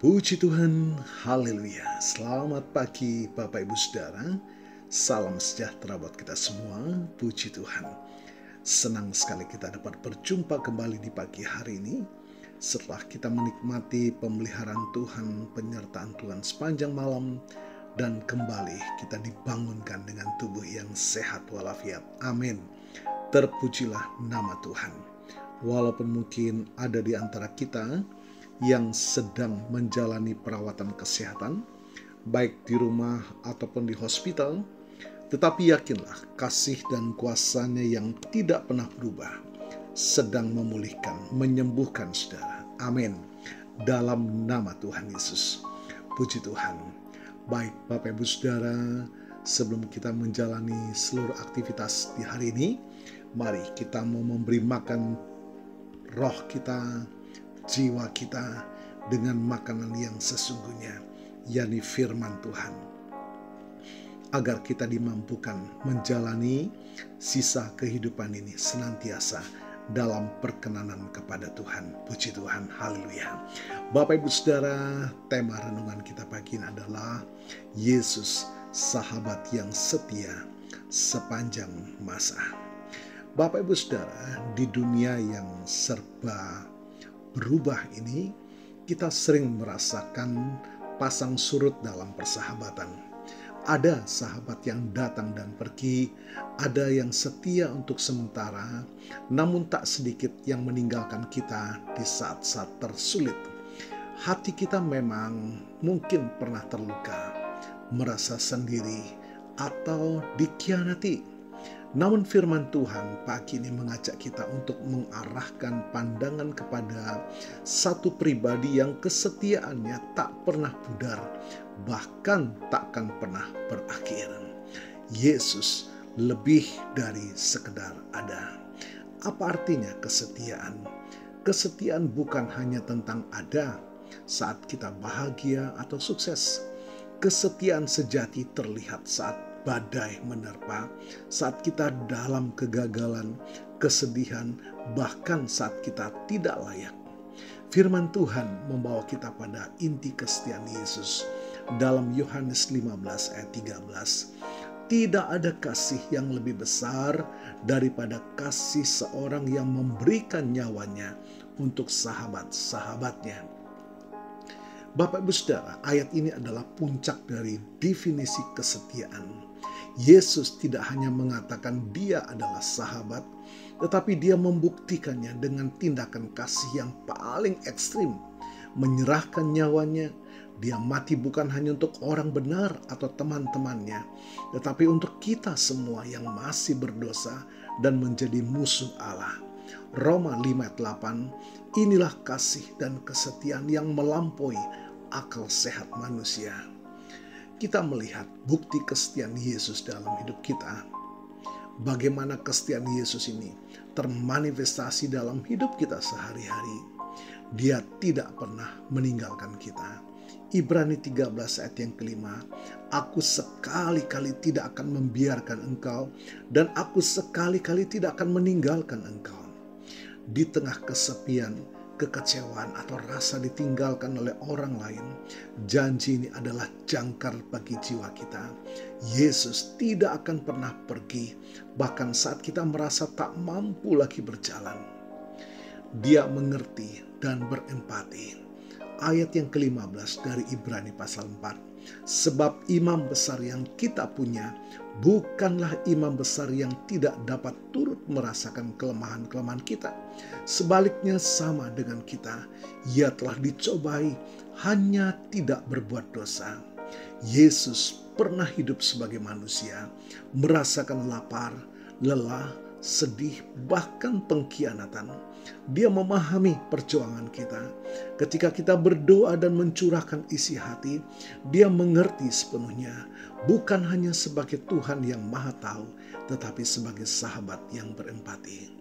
Puji Tuhan, haleluya. Selamat pagi Bapak Ibu Saudara. Salam sejahtera buat kita semua, puji Tuhan. Senang sekali kita dapat berjumpa kembali di pagi hari ini. Setelah kita menikmati pemeliharaan Tuhan, penyertaan Tuhan sepanjang malam, dan kembali kita dibangunkan dengan tubuh yang sehat walafiat. Amin. Terpujilah nama Tuhan. Walaupun mungkin ada di antara kita yang sedang menjalani perawatan kesehatan, baik di rumah ataupun di hospital, tetapi yakinlah kasih dan kuasa-Nya yang tidak pernah berubah sedang memulihkan, menyembuhkan saudara. Amin. Dalam nama Tuhan Yesus. Puji Tuhan. Baik Bapak Ibu Saudara, sebelum kita menjalani seluruh aktivitas di hari ini, mari kita mau memberi makan roh kita, jiwa kita dengan makanan yang sesungguhnya, yakni firman Tuhan, agar kita dimampukan menjalani sisa kehidupan ini senantiasa dalam perkenanan kepada Tuhan. Puji Tuhan, haleluya. Bapak Ibu Saudara, tema renungan kita pagi ini adalah Yesus, sahabat yang setia sepanjang masa. Bapak Ibu Saudara, di dunia yang serba berubah ini, kita sering merasakan pasang surut dalam persahabatan. Ada sahabat yang datang dan pergi, ada yang setia untuk sementara, namun tak sedikit yang meninggalkan kita di saat-saat tersulit. Hati kita memang mungkin pernah terluka, merasa sendiri, atau dikhianati. Namun firman Tuhan pagi ini mengajak kita untuk mengarahkan pandangan kepada satu pribadi yang kesetiaannya tak pernah pudar, bahkan takkan pernah berakhir. Yesus lebih dari sekedar ada. Apa artinya kesetiaan? Kesetiaan bukan hanya tentang ada saat kita bahagia atau sukses. Kesetiaan sejati terlihat saat badai menerpa, saat kita dalam kegagalan, kesedihan, bahkan saat kita tidak layak. Firman Tuhan membawa kita pada inti kesetiaan Yesus dalam Yohanes 15 ayat 13. Tidak ada kasih yang lebih besar daripada kasih seorang yang memberikan nyawanya untuk sahabat-sahabatnya. Bapak Ibu Saudara, ayat ini adalah puncak dari definisi kesetiaan. Yesus tidak hanya mengatakan dia adalah sahabat, tetapi dia membuktikannya dengan tindakan kasih yang paling ekstrim. Menyerahkan nyawanya, dia mati bukan hanya untuk orang benar atau teman-temannya, tetapi untuk kita semua yang masih berdosa dan menjadi musuh Allah. Roma 5:8, inilah kasih dan kesetiaan yang melampaui akal sehat manusia. Kita melihat bukti kesetiaan Yesus dalam hidup kita. Bagaimana kesetiaan Yesus ini termanifestasi dalam hidup kita sehari-hari. Dia tidak pernah meninggalkan kita. Ibrani 13 ayat yang kelima, aku sekali-kali tidak akan membiarkan engkau dan aku sekali-kali tidak akan meninggalkan engkau. Di tengah kesepian, kekecewaan atau rasa ditinggalkan oleh orang lain, janji ini adalah jangkar bagi jiwa kita. Yesus tidak akan pernah pergi, bahkan saat kita merasa tak mampu lagi berjalan. Dia mengerti dan berempati. Ayat yang ke-15 dari Ibrani pasal 4. Sebab imam besar yang kita punya bukanlah imam besar yang tidak dapat turut merasakan kelemahan-kelemahan kita. Sebaliknya sama dengan kita, ia telah dicobai, hanya tidak berbuat dosa. Yesus pernah hidup sebagai manusia, merasakan lapar, lelah, sedih, bahkan pengkhianatan. Dia memahami perjuangan kita. Ketika kita berdoa dan mencurahkan isi hati, dia mengerti sepenuhnya, bukan hanya sebagai Tuhan yang Maha Tahu, tetapi sebagai sahabat yang berempati.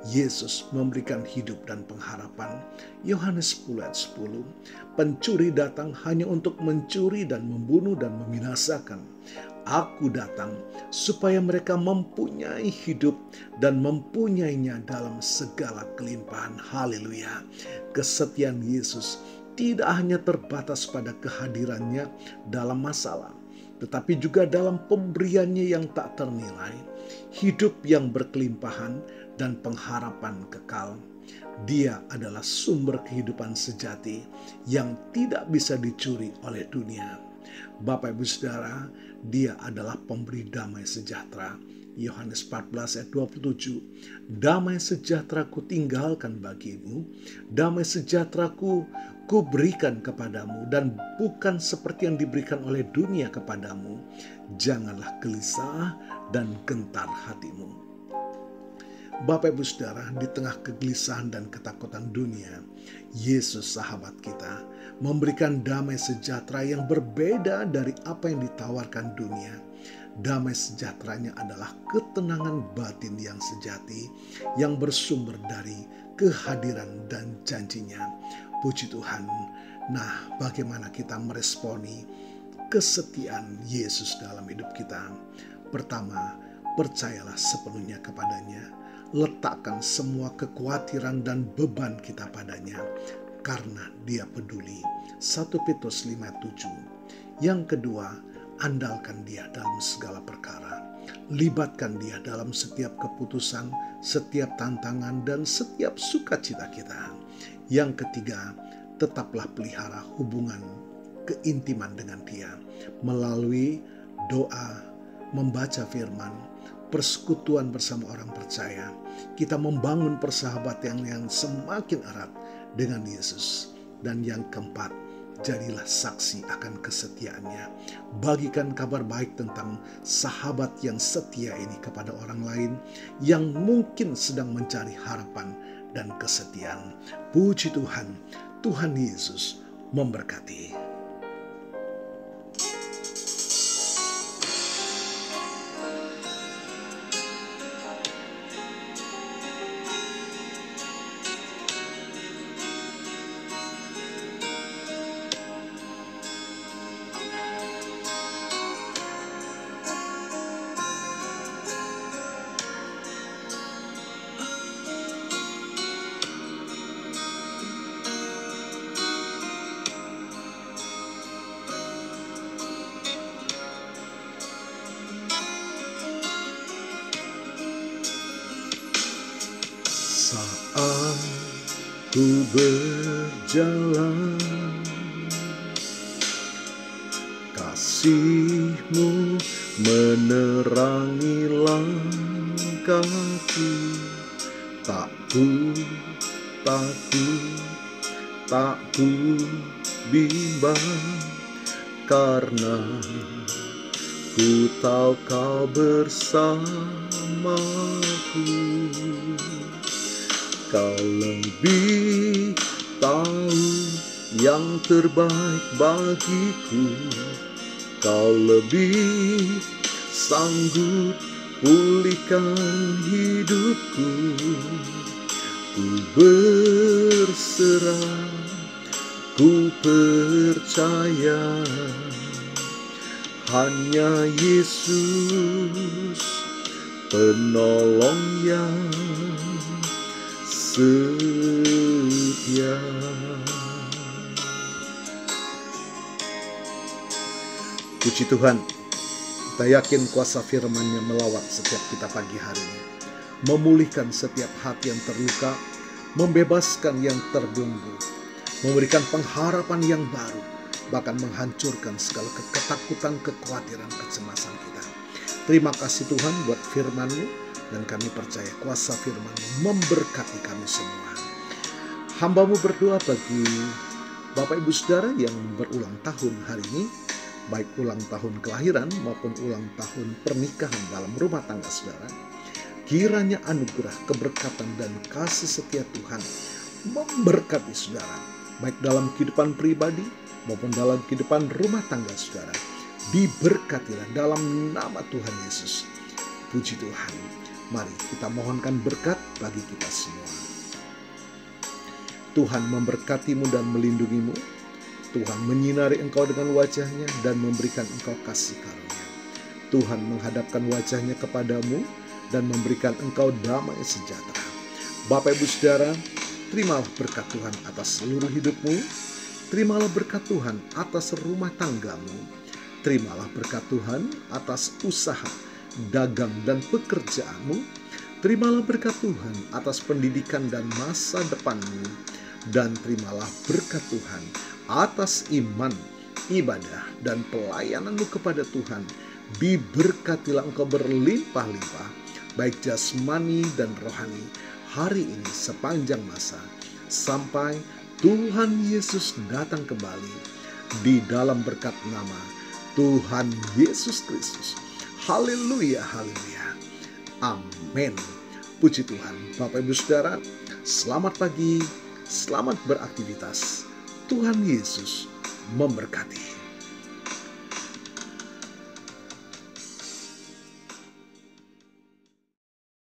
Yesus memberikan hidup dan pengharapan. Yohanes 10 ayat 10, pencuri datang hanya untuk mencuri dan membunuh dan membinasakan. Aku datang supaya mereka mempunyai hidup dan mempunyainya dalam segala kelimpahan. Haleluya. Kesetiaan Yesus tidak hanya terbatas pada kehadirannya dalam masalah, tetapi juga dalam pemberiannya yang tak ternilai, hidup yang berkelimpahan, dan pengharapan kekal. Dia adalah sumber kehidupan sejati yang tidak bisa dicuri oleh dunia. Bapak Ibu Saudara, Dia adalah pemberi damai sejahtera. Yohanes 14 ayat 27, damai sejahtera ku tinggalkan bagimu, damai sejahtera ku berikan kepadamu, dan bukan seperti yang diberikan oleh dunia kepadamu. Janganlah gelisah dan gentar hatimu. Bapak Ibu Saudara, di tengah kegelisahan dan ketakutan dunia, Yesus sahabat kita memberikan damai sejahtera yang berbeda dari apa yang ditawarkan dunia. Damai sejahteranya adalah ketenangan batin yang sejati, yang bersumber dari kehadiran dan janjinya. Puji Tuhan. Nah, bagaimana kita meresponi kesetiaan Yesus dalam hidup kita? Pertama, percayalah sepenuhnya kepadanya. Letakkan semua kekhawatiran dan beban kita padanya, karena Dia peduli. 1 Petrus 5:7. Yang kedua, andalkan Dia dalam segala perkara. Libatkan Dia dalam setiap keputusan, setiap tantangan, dan setiap sukacita kita. Yang ketiga, tetaplah pelihara hubungan keintiman dengan Dia melalui doa, membaca firman, persekutuan bersama orang percaya. Kita membangun persahabatan yang semakin erat dengan Yesus. Dan yang keempat, jadilah saksi akan kesetiaannya. Bagikan kabar baik tentang sahabat yang setia ini kepada orang lain yang mungkin sedang mencari harapan dan kesetiaan. Puji Tuhan, Tuhan Yesus memberkati. Saat ku berjalan, kasih-Mu menerangi langkahku. Tak ku takut, tak ku bimbang, karena ku tahu Kau bersamaku. Kau lebih tahu yang terbaik bagiku. Kau lebih sanggup pulihkan hidupku. Ku berserah, ku percaya, hanya Yesus penolong yang setia. Puji Tuhan, kita yakin kuasa firman-Nya melawat setiap kita pagi hari ini, memulihkan setiap hati yang terluka, membebaskan yang terbelenggu, memberikan pengharapan yang baru, bahkan menghancurkan segala ketakutan, kekhawatiran, kecemasan kita. Terima kasih Tuhan buat firman-Mu. Dan kami percaya kuasa firman-Mu memberkati kami semua. Hamba-Mu berdoa bagi Bapak Ibu Saudara yang berulang tahun hari ini, baik ulang tahun kelahiran maupun ulang tahun pernikahan dalam rumah tangga saudara. Kiranya anugerah, keberkatan, dan kasih setia Tuhan memberkati saudara, baik dalam kehidupan pribadi maupun dalam kehidupan rumah tangga saudara. Diberkatilah dalam nama Tuhan Yesus. Puji Tuhan. Mari kita mohonkan berkat bagi kita semua. Tuhan memberkati-Mu dan melindungi-Mu. Tuhan menyinari engkau dengan wajah-Nya dan memberikan engkau kasih karunia. Tuhan menghadapkan wajah-Nya kepadamu dan memberikan engkau damai sejahtera. Bapak Ibu Saudara, terimalah berkat Tuhan atas seluruh hidupmu. Terimalah berkat Tuhan atas rumah tanggamu. Terimalah berkat Tuhan atas usaha, dagang, dan pekerjaanmu. Terimalah berkat Tuhan atas pendidikan dan masa depanmu. Dan terimalah berkat Tuhan atas iman, ibadah, dan pelayananmu kepada Tuhan. Diberkatilah engkau berlimpah-limpah, baik jasmani dan rohani, hari ini sepanjang masa, sampai Tuhan Yesus datang kembali, di dalam berkat nama Tuhan Yesus Kristus. Haleluya, haleluya. Amin. Puji Tuhan. Bapak Ibu Saudara, selamat pagi, selamat beraktivitas. Tuhan Yesus memberkati.